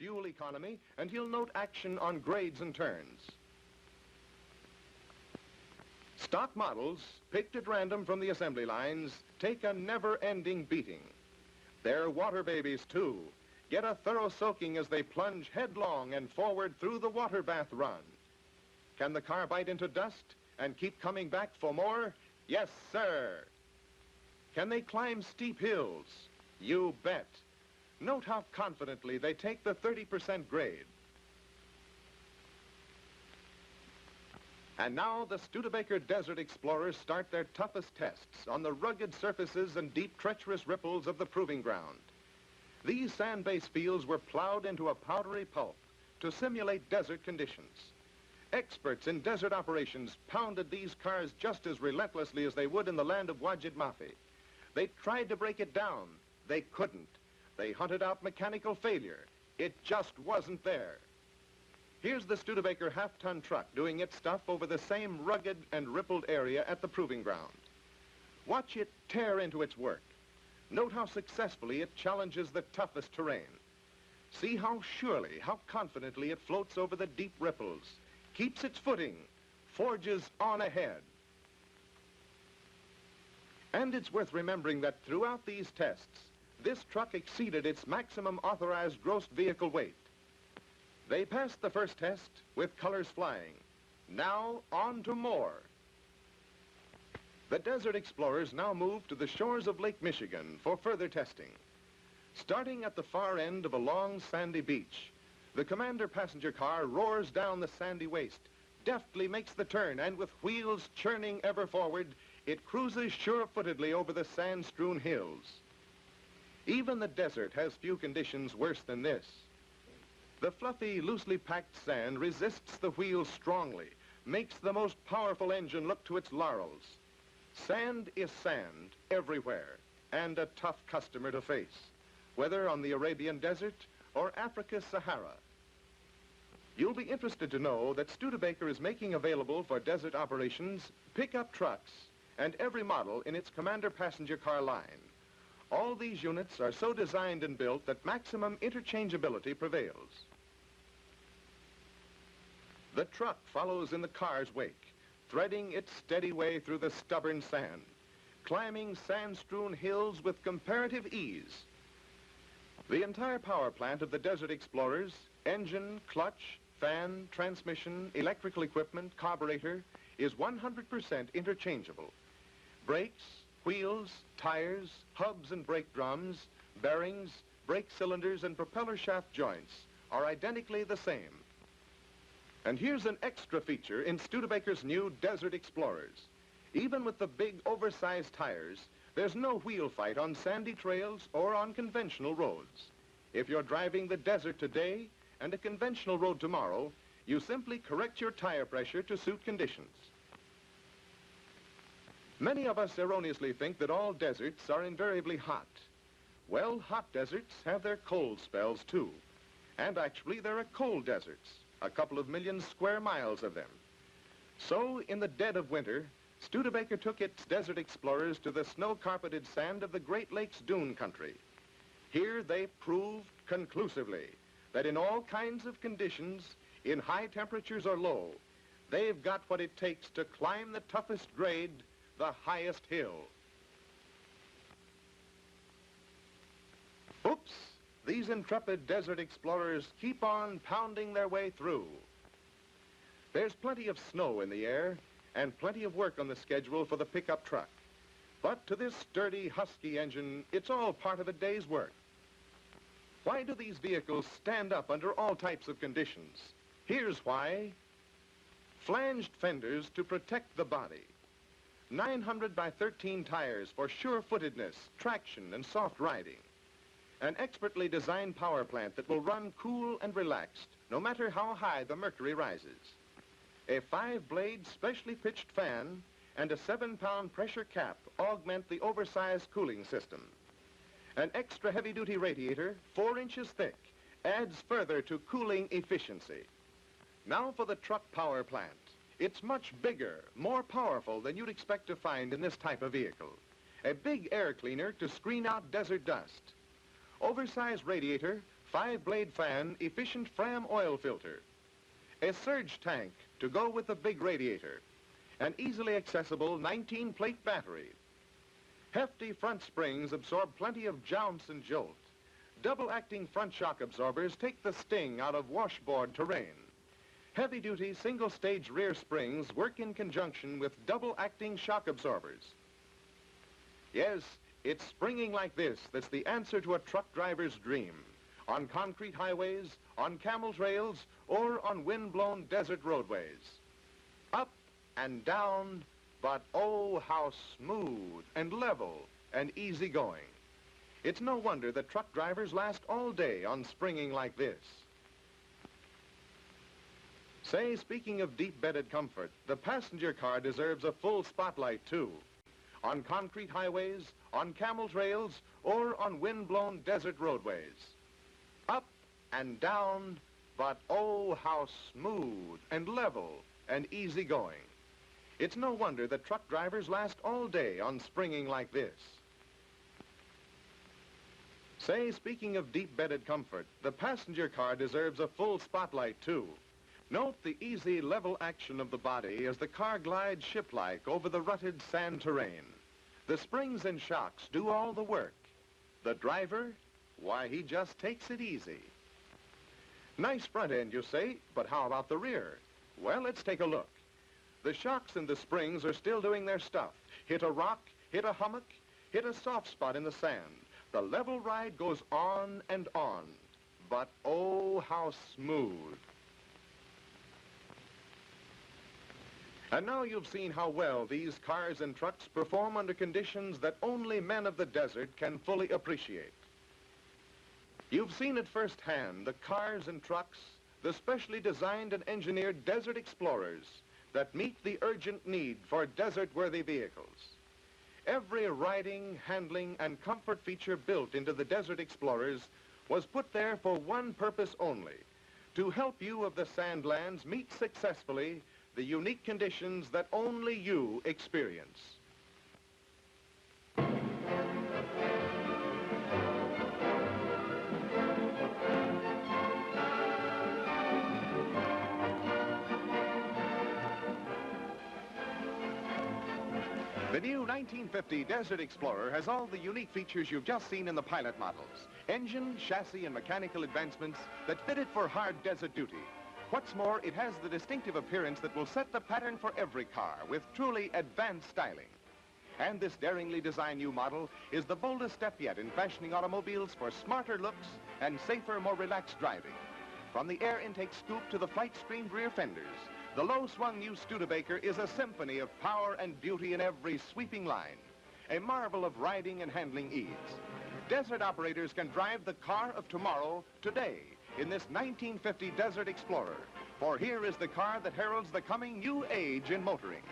fuel economy, and he'll note action on grades and turns. Stock models, picked at random from the assembly lines, take a never-ending beating. They're water babies, too. Get a thorough soaking as they plunge headlong and forward through the water bath run. Can the car bite into dust and keep coming back for more? Yes, sir. Can they climb steep hills? You bet. Note how confidently they take the 30% grade. And now the Studebaker Desert Explorers start their toughest tests on the rugged surfaces and deep, treacherous ripples of the proving ground. These sand-based fields were plowed into a powdery pulp to simulate desert conditions. Experts in desert operations pounded these cars just as relentlessly as they would in the land of Wajid Mafi. They tried to break it down. They couldn't. They hunted out mechanical failure. It just wasn't there. Here's the Studebaker half-ton truck doing its stuff over the same rugged and rippled area at the proving ground. Watch it tear into its work. Note how successfully it challenges the toughest terrain. See how surely, how confidently it floats over the deep ripples, keeps its footing, forges on ahead. And it's worth remembering that throughout these tests, this truck exceeded its maximum authorized gross vehicle weight. They passed the first test with colors flying. Now on to more. The Desert Explorers now move to the shores of Lake Michigan for further testing. Starting at the far end of a long sandy beach, the Commander passenger car roars down the sandy waste, deftly makes the turn, and with wheels churning ever forward, it cruises sure-footedly over the sand-strewn hills. Even the desert has few conditions worse than this. The fluffy, loosely packed sand resists the wheels strongly, makes the most powerful engine look to its laurels. Sand is sand everywhere, and a tough customer to face, whether on the Arabian Desert or Africa's Sahara. You'll be interested to know that Studebaker is making available for desert operations pickup trucks and every model in its Commander passenger car line. All these units are so designed and built that maximum interchangeability prevails. The truck follows in the car's wake, threading its steady way through the stubborn sand, climbing sand-strewn hills with comparative ease. The entire power plant of the Desert Explorers, engine, clutch, fan, transmission, electrical equipment, carburetor, is 100% interchangeable. Brakes, wheels, tires, hubs and brake drums, bearings, brake cylinders, and propeller shaft joints are identically the same. And here's an extra feature in Studebaker's new Desert Explorers. Even with the big, oversized tires, there's no wheel fight on sandy trails or on conventional roads. If you're driving the desert today and a conventional road tomorrow, you simply correct your tire pressure to suit conditions. Many of us erroneously think that all deserts are invariably hot. Well, hot deserts have their cold spells too. And actually, there are cold deserts, a couple of million square miles of them. So, in the dead of winter, Studebaker took its Desert Explorers to the snow-carpeted sand of the Great Lakes dune country. Here they proved conclusively that in all kinds of conditions, in high temperatures or low, they've got what it takes to climb the toughest grade, the highest hill. Oops! These intrepid Desert Explorers keep on pounding their way through. There's plenty of snow in the air and plenty of work on the schedule for the pickup truck. But to this sturdy, husky engine, it's all part of a day's work. Why do these vehicles stand up under all types of conditions? Here's why. Flanged fenders to protect the body. 900 by 13 tires for sure-footedness, traction, and soft riding. An expertly designed power plant that will run cool and relaxed, no matter how high the mercury rises. A 5-blade, specially pitched fan and a 7-pound pressure cap augment the oversized cooling system. An extra heavy-duty radiator, 4 inches thick, adds further to cooling efficiency. Now for the truck power plant. It's much bigger, more powerful than you'd expect to find in this type of vehicle. A big air cleaner to screen out desert dust. Oversized radiator, 5-blade fan efficient Fram oil filter, a surge tank to go with the big radiator, an easily accessible 19-plate battery. Hefty front springs absorb plenty of jounce and jolt. Double-acting front shock absorbers take the sting out of washboard terrain. Heavy-duty single-stage rear springs work in conjunction with double-acting shock absorbers. Yes, it's springing like this that's the answer to a truck driver's dream. On concrete highways, on camel trails, or on wind-blown desert roadways. Up and down, but oh, how smooth and level and easy-going. It's no wonder that truck drivers last all day on springing like this. Say, speaking of deep-bedded comfort, the passenger car deserves a full spotlight, too. On concrete highways, on camel trails, or on wind-blown desert roadways. Up and down, but oh, how smooth and level and easy-going. It's no wonder that truck drivers last all day on springing like this. Say, speaking of deep-bedded comfort, the passenger car deserves a full spotlight, too. Note the easy, level action of the body as the car glides ship-like over the rutted sand terrain. The springs and shocks do all the work. The driver, why, he just takes it easy. Nice front end, you say, but how about the rear? Well, let's take a look. The shocks and the springs are still doing their stuff. Hit a rock, hit a hummock, hit a soft spot in the sand. The level ride goes on and on, but oh, how smooth. And now you've seen how well these cars and trucks perform under conditions that only men of the desert can fully appreciate. You've seen it firsthand, the cars and trucks, the specially designed and engineered desert explorers that meet the urgent need for desert-worthy vehicles. Every riding, handling, and comfort feature built into the Desert Explorers was put there for one purpose only, to help you of the Sandlands meet successfully the unique conditions that only you experience. The new 1950 Desert Explorer has all the unique features you've just seen in the pilot models. Engine, chassis, and mechanical advancements that fit it for hard desert duty. What's more, it has the distinctive appearance that will set the pattern for every car with truly advanced styling. And this daringly designed new model is the boldest step yet in fashioning automobiles for smarter looks and safer, more relaxed driving. From the air intake scoop to the flight-screened rear fenders, the low-swung new Studebaker is a symphony of power and beauty in every sweeping line, a marvel of riding and handling ease. Desert operators can drive the car of tomorrow today in this 1950 Desert Explorer, for here is the car that heralds the coming new age in motoring.